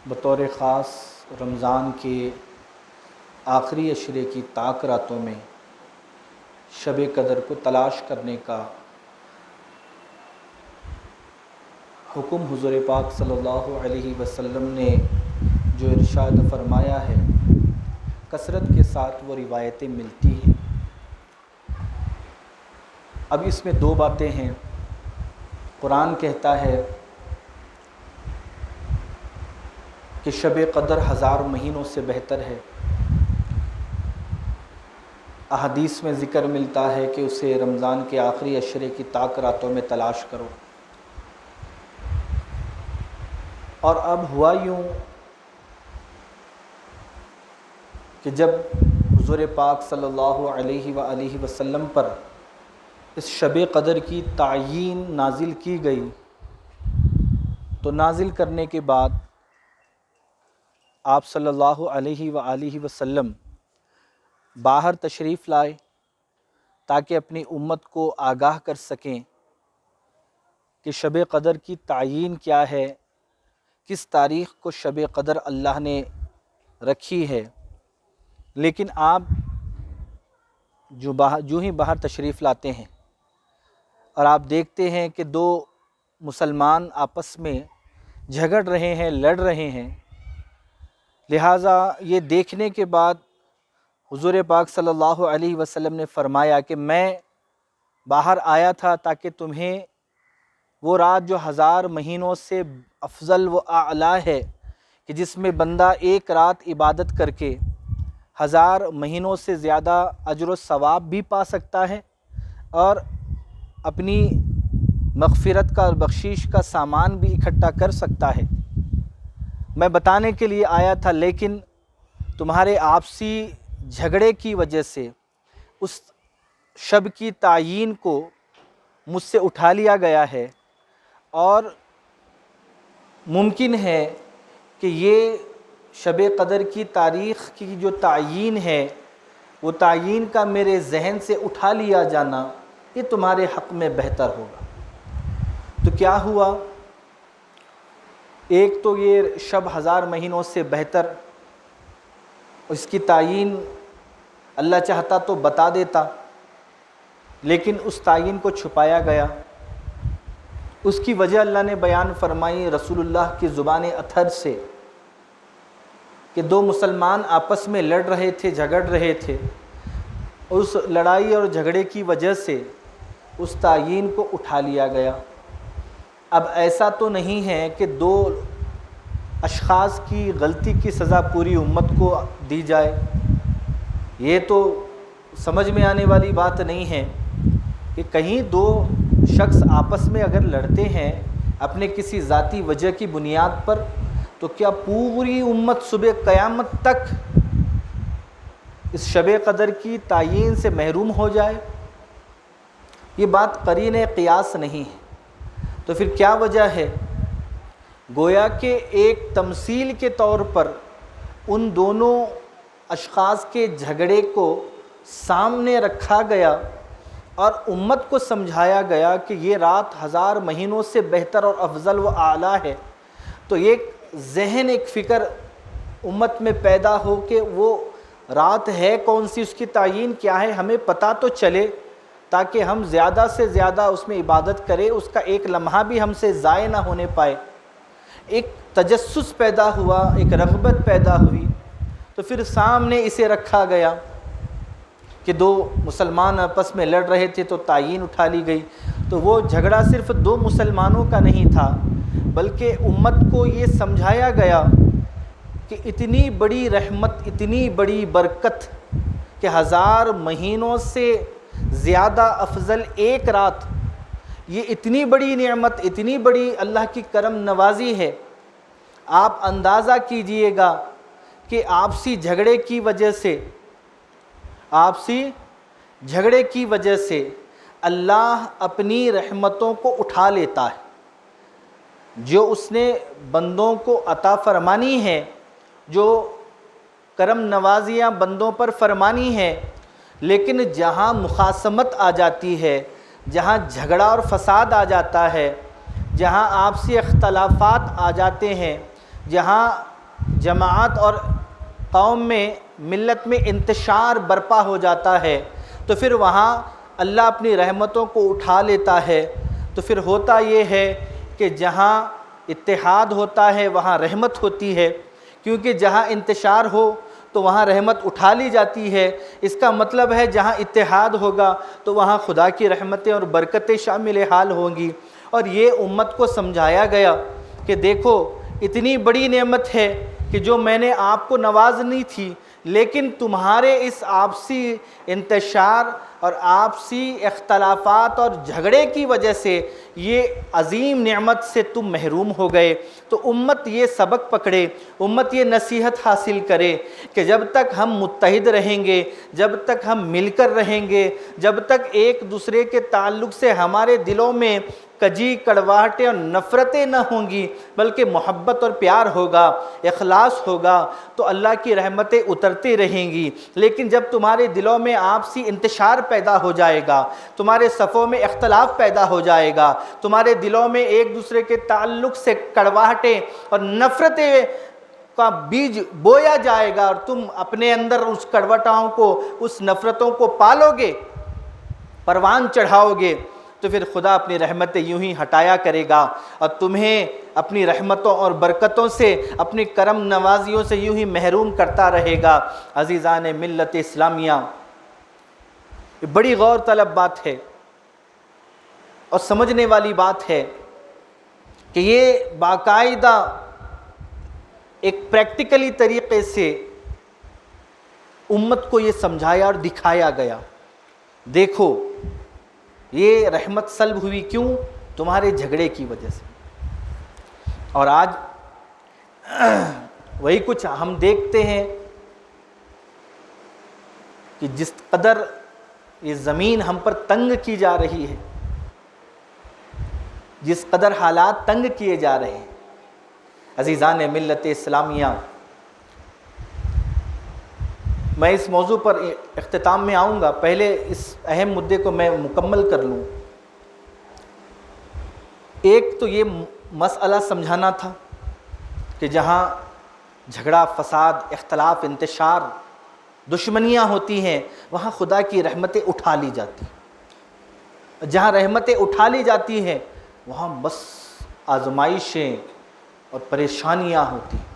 بطور خاص رمضان کے آخری عشرے کی طاق راتوں میں شب قدر کو تلاش کرنے کا حکم حضور پاک صلی اللہ علیہ وسلم نے جو ارشاد فرمایا ہے، کثرت کے ساتھ وہ روایتیں ملتی ہیں۔ اب اس میں دو باتیں ہیں۔ قرآن کہتا ہے کہ شب قدر 1000 مہینوں سے بہتر ہے۔ احادیث میں ذکر ملتا ہے کہ اسے رمضان کے آخری عشرے کی طاق راتوں میں تلاش کرو۔ اور اب ہوا یوں کہ جب حضور پاک صلی اللہ علیہ وآلہ وسلم پر اس شب قدر کی تعیین نازل کی گئی تو نازل کرنے کے بعد آپ صلی اللہ علیہ وآلہ وسلم باہر تشریف لائے تاکہ اپنی امت کو آگاہ کر سکیں کہ شب قدر کی تعیین کیا ہے، کس تاریخ کو شب قدر اللہ نے رکھی ہے۔ لیکن آپ جو ہی باہر تشریف لاتے ہیں اور آپ دیکھتے ہیں کہ دو مسلمان آپس میں جھگڑ رہے ہیں، لڑ رہے ہیں، لہٰذا یہ دیکھنے کے بعد حضور پاک صلی اللہ علیہ وسلم نے فرمایا کہ میں باہر آیا تھا تاکہ تمہیں وہ رات جو 1000 مہینوں سے افضل و اعلیٰ ہے، کہ جس میں بندہ ایک رات عبادت کر کے 1000 مہینوں سے زیادہ اجر و ثواب بھی پا سکتا ہے اور اپنی مغفرت کا اور بخشش کا سامان بھی اکٹھا کر سکتا ہے، میں بتانے کے لیے آیا تھا۔ لیکن تمہارے آپسی جھگڑے کی وجہ سے اس شب کی تعیین کو مجھ سے اٹھا لیا گیا ہے، اور ممکن ہے کہ یہ شب قدر کی تاریخ کی جو تعیین ہے، وہ تعیین کا میرے ذہن سے اٹھا لیا جانا یہ تمہارے حق میں بہتر ہوگا۔ تو کیا ہوا؟ ایک تو یہ شب 1000 مہینوں سے بہتر، اس کی تعیین اللہ چاہتا تو بتا دیتا، لیکن اس تعیین کو چھپایا گیا۔ اس کی وجہ اللہ نے بیان فرمائی رسول اللہ کی زبان اطہر سے کہ دو مسلمان آپس میں لڑ رہے تھے، جھگڑ رہے تھے، اس لڑائی اور جھگڑے کی وجہ سے اس تعیین کو اٹھا لیا گیا۔ اب ایسا تو نہیں ہے کہ دو اشخاص کی غلطی کی سزا پوری امت کو دی جائے، یہ تو سمجھ میں آنے والی بات نہیں ہے کہ کہیں دو شخص آپس میں اگر لڑتے ہیں اپنے کسی ذاتی وجہ کی بنیاد پر، تو کیا پوری امت صبح قیامت تک اس شب قدر کی تعیین سے محروم ہو جائے؟ یہ بات قرین قیاس نہیں ہے۔ تو پھر کیا وجہ ہے؟ گویا کہ ایک تمثیل کے طور پر ان دونوں اشخاص کے جھگڑے کو سامنے رکھا گیا اور امت کو سمجھایا گیا کہ یہ رات 1000 مہینوں سے بہتر اور افضل و اعلیٰ ہے۔ تو ایک ذہن، ایک فکر امت میں پیدا ہو کہ وہ رات ہے کون سی، اس کی تعیین کیا ہے، ہمیں پتہ تو چلے تاکہ ہم زیادہ سے زیادہ اس میں عبادت کریں، اس کا ایک لمحہ بھی ہم سے ضائع نہ ہونے پائے۔ ایک تجسس پیدا ہوا، ایک رغبت پیدا ہوئی، تو پھر سامنے اسے رکھا گیا کہ دو مسلمان آپس میں لڑ رہے تھے تو تعیین اٹھا لی گئی۔ تو وہ جھگڑا صرف دو مسلمانوں کا نہیں تھا، بلکہ امت کو یہ سمجھایا گیا کہ اتنی بڑی رحمت، اتنی بڑی برکت کہ 1000 مہینوں سے زیادہ افضل ایک رات، یہ اتنی بڑی نعمت، اتنی بڑی اللہ کی کرم نوازی ہے۔ آپ اندازہ کیجئے گا کہ آپسی جھگڑے کی وجہ سے اللہ اپنی رحمتوں کو اٹھا لیتا ہے، جو اس نے بندوں کو عطا فرمانی ہے، جو کرم نوازیاں بندوں پر فرمانی ہے، لیکن جہاں مخاصمت آ جاتی ہے، جہاں جھگڑا اور فساد آ جاتا ہے، جہاں آپسی اختلافات آ جاتے ہیں، جہاں جماعت اور قوم میں ملت میں انتشار برپا ہو جاتا ہے تو پھر وہاں اللہ اپنی رحمتوں کو اٹھا لیتا ہے۔ تو پھر ہوتا یہ ہے کہ جہاں اتحاد ہوتا ہے وہاں رحمت ہوتی ہے، کیونکہ جہاں انتشار ہو تو وہاں رحمت اٹھا لی جاتی ہے۔ اس کا مطلب ہے جہاں اتحاد ہوگا تو وہاں خدا کی رحمتیں اور برکتیں شامل حال ہوں گی۔ اور یہ امت کو سمجھایا گیا کہ دیکھو اتنی بڑی نعمت ہے کہ جو میں نے آپ کو نوازنی تھی، لیکن تمہارے اس آپسی انتشار اور آپسی اختلافات اور جھگڑے کی وجہ سے یہ عظیم نعمت سے تم محروم ہو گئے۔ تو امت یہ سبق پکڑے، امت یہ نصیحت حاصل کرے کہ جب تک ہم متحد رہیں گے، جب تک ہم مل کر رہیں گے، جب تک ایک دوسرے کے تعلق سے ہمارے دلوں میں کجی کڑواہٹیں اور نفرتیں نہ ہوں گی، بلکہ محبت اور پیار ہوگا، اخلاص ہوگا، تو اللہ کی رحمتیں اترتی رہیں گی۔ لیکن جب تمہارے دلوں میں آپسی انتشار پیدا ہو جائے گا، تمہارے صفوں میں اختلاف پیدا ہو جائے گا، تمہارے دلوں میں ایک دوسرے کے تعلق سے کڑواہٹیں اور نفرتیں کا بیج بویا جائے گا، اور تم اپنے اندر اس کڑواہٹوں کو، اس نفرتوں کو پالو گے، پروان چڑھاؤ گے، تو پھر خدا اپنی رحمتیں یوں ہی ہٹایا کرے گا اور تمہیں اپنی رحمتوں اور برکتوں سے، اپنی کرم نوازیوں سے یوں ہی محروم کرتا رہے گا۔ عزیزان ملت اسلامیہ، یہ بڑی غور طلب بات ہے اور سمجھنے والی بات ہے کہ یہ باقاعدہ ایک پریکٹیکلی طریقے سے امت کو یہ سمجھایا اور دکھایا گیا، دیکھو یہ رحمت سلب ہوئی کیوں؟ تمہارے جھگڑے کی وجہ سے۔ اور آج وہی کچھ ہم دیکھتے ہیں کہ جس قدر یہ زمین ہم پر تنگ کی جا رہی ہے، جس قدر حالات تنگ کیے جا رہے ہیں۔ عزیزان ملت اسلامیہ، میں اس موضوع پر اختتام میں آؤں گا، پہلے اس اہم مدعے کو میں مکمل کر لوں۔ ایک تو یہ مسئلہ سمجھانا تھا کہ جہاں جھگڑا، فساد، اختلاف، انتشار، دشمنیاں ہوتی ہیں وہاں خدا کی رحمتیں اٹھا لی جاتی ہیں۔ جہاں رحمتیں اٹھا لی جاتی ہیں وہاں بس آزمائشیں اور پریشانیاں ہوتی ہیں۔